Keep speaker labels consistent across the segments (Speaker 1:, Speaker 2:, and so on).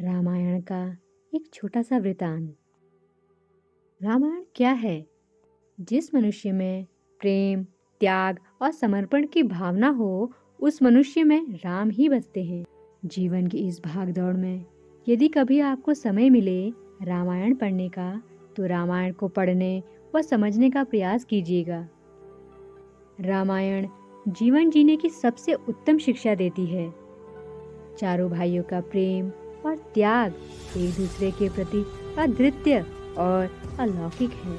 Speaker 1: रामायण का एक छोटा सा वृतांत। रामायण क्या है? जिस मनुष्य में प्रेम, त्याग और समर्पण की भावना हो, उस मनुष्य में राम ही बसते हैं। जीवन की इस भागदौड़ में यदि कभी आपको समय मिले रामायण पढ़ने का, तो रामायण को पढ़ने व समझने का प्रयास कीजिएगा। रामायण जीवन जीने की सबसे उत्तम शिक्षा देती है। चारों भाइयों का प्रेम और त्याग एक दूसरे के प्रति अद्वितीय और अलौकिक है।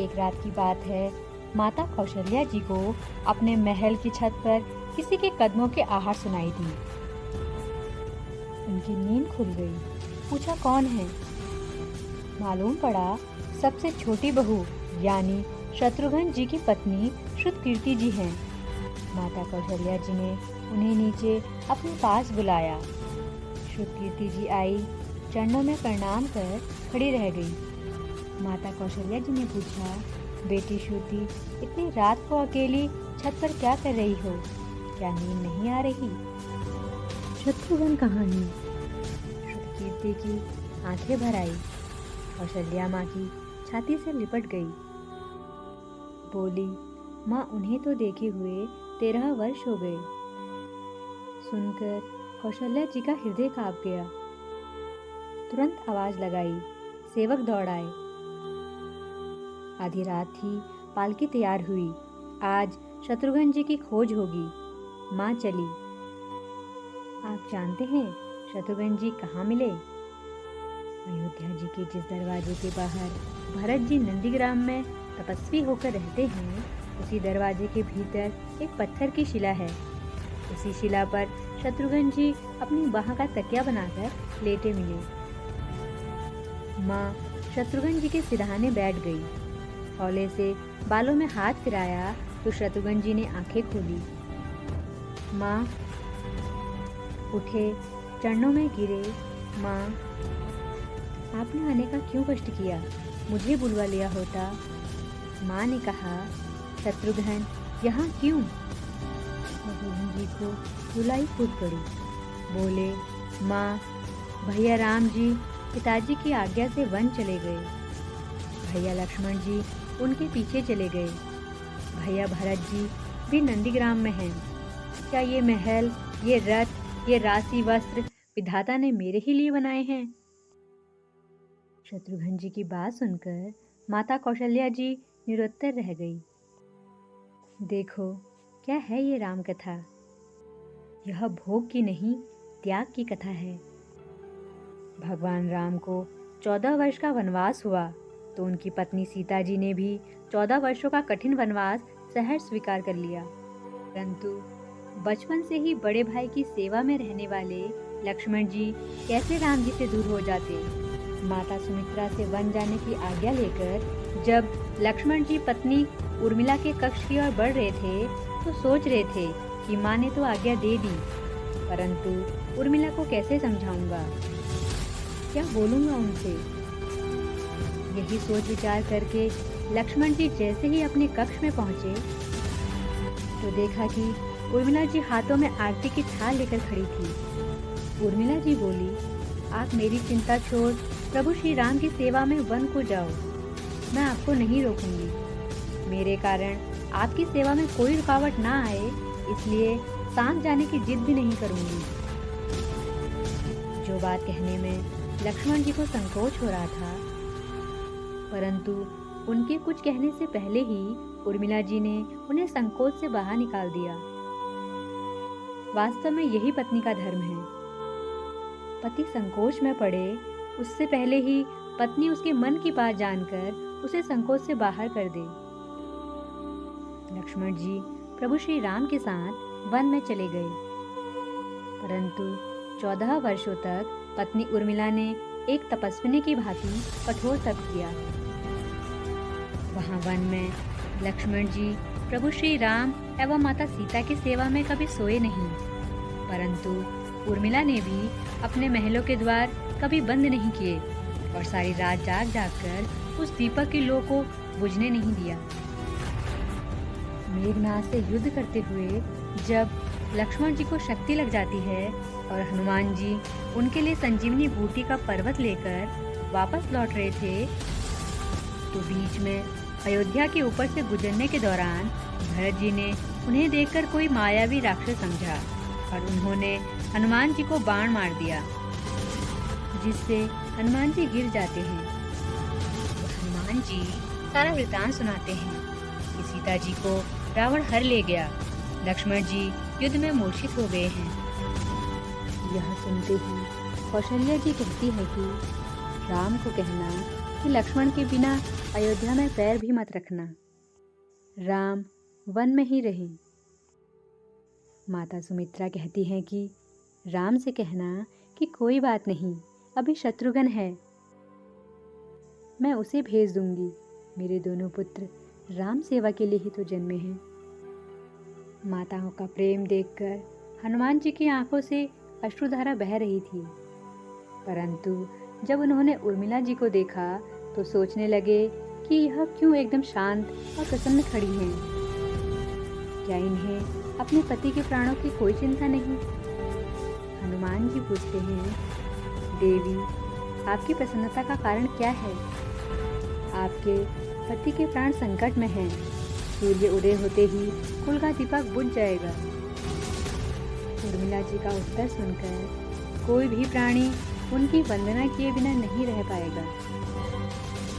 Speaker 1: एक रात की बात है, माता कौशल्या जी को अपने महल की छत पर किसी के कदमों की आहट सुनाई दी। उनकी नींद खुल गई। पूछा, कौन है? मालूम पड़ा सबसे छोटी बहू यानी शत्रुघ्न जी की पत्नी श्रुतकीर्ति जी हैं। माता कौशल्या जी ने उन्हें नीचे अपने पास बुलाया। श्रुतकीर्ति जी आई, चरणों में प्रणाम कर खड़ी रह गई। माता कौशल्या जी ने पूछा, बेटी श्रुति, इतनी रात को अकेली छत पर क्या कर रही हो? क्या नींद नहीं आ रही? शत्रुघ्न कहाँ है? श्रुतकीर्ति की आंखें भर आई। कौशल्या माँ की छाती से लिपट गई। बोली, माँ, उन्हें तो देखे हुए 13 वर्ष हो गए। सुनकर कौशल्या जी का हृदय कांप गया। तुरंत आवाज लगाई, सेवक दौड़ आए। आधी रात थी, पालकी तैयार हुई। आज शत्रुघ्न जी की खोज होगी। माँ चली। आप जानते हैं शत्रुघ्न जी कहाँ मिले? अयोध्या जी के जिस दरवाजे के बाहर भरत जी नंदीग्राम में तपस्वी होकर रहते हैं, उसी दरवाजे के भीतर एक पत्थर की शिला है। उसी शिला पर शत्रुघ्न जी अपनी बाह का तकिया बनाकर लेटे मिले। माँ शत्रुघ्न जी के सिरहाने बैठ गई। हौले से बालों में हाथ फिराया तो शत्रुघ्न जी ने आंखें खोली। माँ उठे, चरणों में गिरे। माँ, आपने आने का क्यों कष्ट किया? मुझे बुलवा लिया होता। माँ ने कहा, शत्रुघ्न यहाँ क्यों? शत्रुघ्न जी को रुलाई फूट पड़ी। बोले, माँ, भैया राम जी पिताजी की आज्ञा से वन चले गए। भैया लक्ष्मण जी उनके पीछे चले गए। भैया भरत जी भी नंदीग्राम में हैं। क्या ये महल, ये रथ, ये राशि वस्त्र विधाता ने मेरे ही लिए बनाए हैं? शत्रुघ्न जी की बात सुनकर माता कौशल्या जी निरुत्तर रह गई। देखो, क्या है ये राम कथा? यह भोग की नहीं, त्याग की कथा है। भगवान राम को 14 वर्ष का वनवास हुआ तो उनकी पत्नी सीता जी ने भी 14 वर्षों का कठिन वनवास सहर्ष स्वीकार कर लिया। परंतु बचपन से ही बड़े भाई की सेवा में रहने वाले लक्ष्मण जी कैसे राम जी से दूर हो जाते? माता सुमित्रा से वन जाने की आज्ञा लेकर जब लक्ष्मण जी पत्नी उर्मिला के कक्ष की ओर बढ़ रहे थे, तो सोच रहे थे कि माँ ने तो आज्ञा दे दी, परंतु उर्मिला को कैसे समझाऊंगा, क्या बोलूंगा उनसे? यही सोच विचार करके लक्ष्मण जी जैसे ही अपने कक्ष में पहुंचे, तो देखा कि उर्मिला जी हाथों में आरती की थाल लेकर खड़ी थी। उर्मिला जी बोली, आप मेरी चिंता छोड़ प्रभु श्री राम की सेवा में वन को जाओ। मैं आपको नहीं रोकूंगी। मेरे कारण आपकी सेवा में कोई रुकावट ना आए, इसलिए साथ जाने की जिद भी नहीं करूंगी। जो बात कहने में लक्ष्मण जी को संकोच हो रहा था, परंतु उनके कुछ कहने से पहले ही उर्मिला जी ने उन्हें संकोच से बाहर निकाल दिया। वास्तव में यही पत्नी का धर्म है। पति संकोच में पड़े उससे पहले ही पत्नी उसके मन की बात जानकर उसे संकोच से बाहर कर दे। लक्ष्मण जी प्रभु श्री राम के साथ वन में चले गए, परंतु 14 वर्षों तक पत्नी उर्मिला ने एक तपस्विनी की भांति कठोर तप किया। वहां वन में लक्ष्मण जी प्रभु श्री राम एवं माता सीता की सेवा में कभी सोए नहीं, परंतु उर्मिला ने भी अपने महलों के द्वार कभी बंद नहीं किए और सारी रात जाग जाग कर उस दीपक की लौ को बुझने नहीं दिया। मेघनाद से युद्ध करते हुए जब लक्ष्मण जी को शक्ति लग जाती है, और हनुमान जी उनके लिए संजीवनी बूटी का पर्वत लेकर वापस लौट रहे थे, तो बीच में अयोध्या के ऊपर से गुजरने के दौरान भरत जी ने उन्हें देखकर कोई मायावी राक्षस समझा और उन्होंने हनुमान जी को बाण मार दिया, जिससे हनुमान जी गिर जाते हैं। हनुमान जी सारा वृतांत सुनाते हैं कि सीता जी को रावण हर ले गया, लक्ष्मण जी युद्ध में मूर्छित हो गए हैं। यह सुनते ही कौशल्या जी कहती है कि राम को कहना कि लक्ष्मण के बिना अयोध्या में पैर भी मत रखना, राम वन में ही रहें। माता सुमित्रा कहती हैं कि राम से कहना कि कोई बात नहीं, अभी शत्रुघ्न है, मैं उसे भेज दूंगी, मेरे दोनों पुत्र राम सेवा के लिए ही तो जन्मे हैं। माताओं का प्रेम देखकर हनुमान जी की आंखों से अश्रुधारा बह रही थी, परंतु जब उन्होंने उर्मिला जी को देखा तो सोचने लगे कि यह क्यों एकदम शांत और प्रसन्न खड़ी हैं। क्या इन्हें अपने पति के प्राणों की कोई चिंता नहीं? हनुमान जी पूछते हैं, देवी, आपकी प्रसन्नता का कारण क्या है? आपके पति के प्राण संकट में हैं। सूर्य उदय होते ही कुल का दीपक बुझ जाएगा। उर्मिला जी का उत्तर सुनकर कोई भी प्राणी उनकी वंदना किए बिना नहीं रह पाएगा।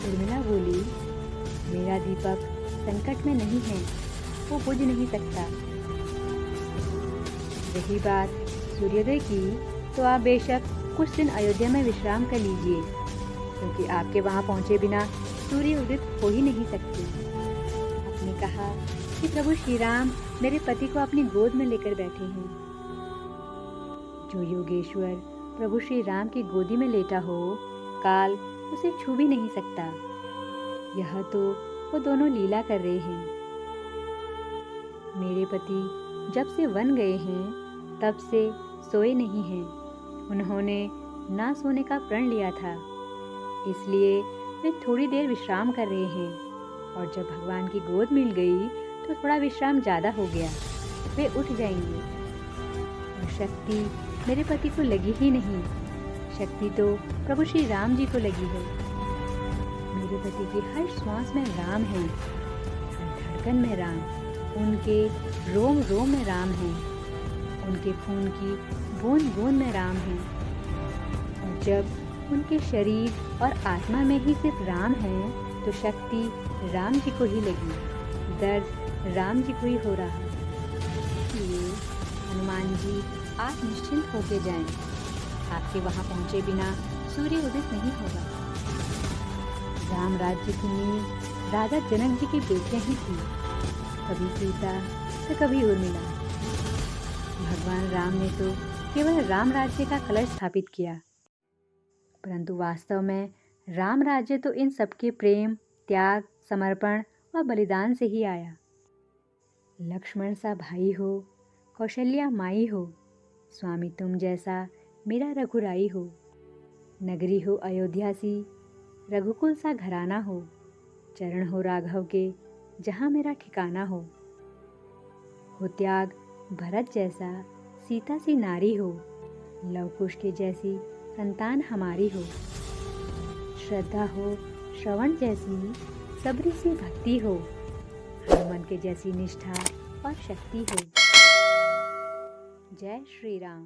Speaker 1: उर्मिला बोली, मेरा दीपक संकट में नहीं है, वो बुझ नहीं सकता। रही बात सूर्योदय की, तो आप बेशक कुछ दिन अयोध्या में विश्राम कर लीजिए, क्योंकि आपके वहाँ पहुँचे बिना सूर्य उदित हो ही नहीं सकते। आपने कहा कि प्रभु श्री राम मेरे पति को अपनी गोद में लेकर बैठे हैं। जो योगेश्वर प्रभु श्री राम की गोदी में लेटा हो, काल उसे छू भी नहीं सकता। यह तो वो दोनों लीला कर रहे हैं। मेरे पति जब से वन गए हैं तब से सोए नहीं हैं। उन्होंने ना सोने का प्रण लिया था, इसलिए वे थोड़ी देर विश्राम कर रहे हैं, और जब भगवान की गोद मिल गई तो थोड़ा विश्राम ज़्यादा हो गया, वे उठ जाएंगे। और शक्ति मेरे पति को लगी ही नहीं, शक्ति तो प्रभु श्री राम जी को लगी है। मेरे पति की हर श्वास में राम है, हर धड़कन में राम, उनके रोम रोम में राम है, उनके खून की बूंद बूंद में राम है। और जब उनके शरीर और आत्मा में ही सिर्फ राम है, तो शक्ति राम जी को ही लगी, दर्द राम जी को ही हो रहा। इसलिए हनुमान जी आप निश्चिंत होके जाएं, आपके वहाँ पहुँचे बिना सूर्य उदित नहीं होगा। राम राज्य की नींव राजा जनक जी की बेटियां ही थी, कभी सीता तो कभी उर्मिला। भगवान राम ने तो केवल राम राज्य का कलश स्थापित किया, परंतु वास्तव में राम राज्य तो इन सबके प्रेम, त्याग, समर्पण और बलिदान से ही आया। लक्ष्मण सा भाई हो, कौशल्या माई हो, स्वामी तुम जैसा मेरा रघुराई हो। नगरी हो अयोध्या सी, रघुकुल सा घराना हो, चरण हो राघव के जहाँ मेरा ठिकाना हो। त्याग भरत जैसा सीता सी नारी हो, लव कुश के जैसी संतान हमारी हो। श्रद्धा हो श्रवण जैसी, सबरी सी भक्ति हो, हनुमान के जैसी निष्ठा और शक्ति हो। जय श्री राम।